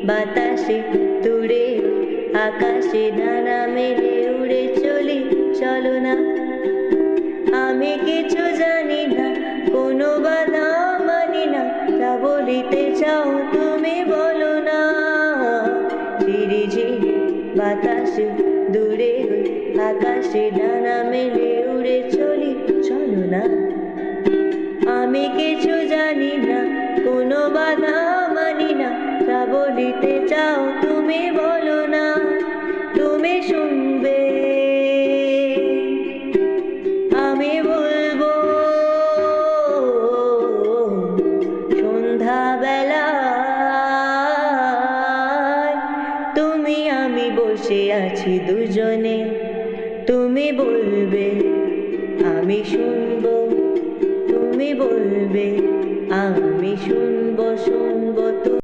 বাতাসে দূরে আকাশে ডানা মেলে উড়ে চলি, চলো না। আমি কিছু জানি না, কোনো বাধা মানি না, তা বলিতে চাও তুমি বলো না। ঝিরিঝিরি বাতাসে দূরে আকাশে ডানা মেলে উড়ে চলি, চলো না। আমি কিছু জানি না, কোনো বাধা মানি না, তা বলিতে চাও তুমি বলো না। তুমি শুনবে, আমি বলবো, সন্ধ্যাবেলায় তুমি আমি বসে আছি দুজনে। তুমি বলবে, আমি শুনবো, তুমি বলবে, আমি শুনবো, শুনবো।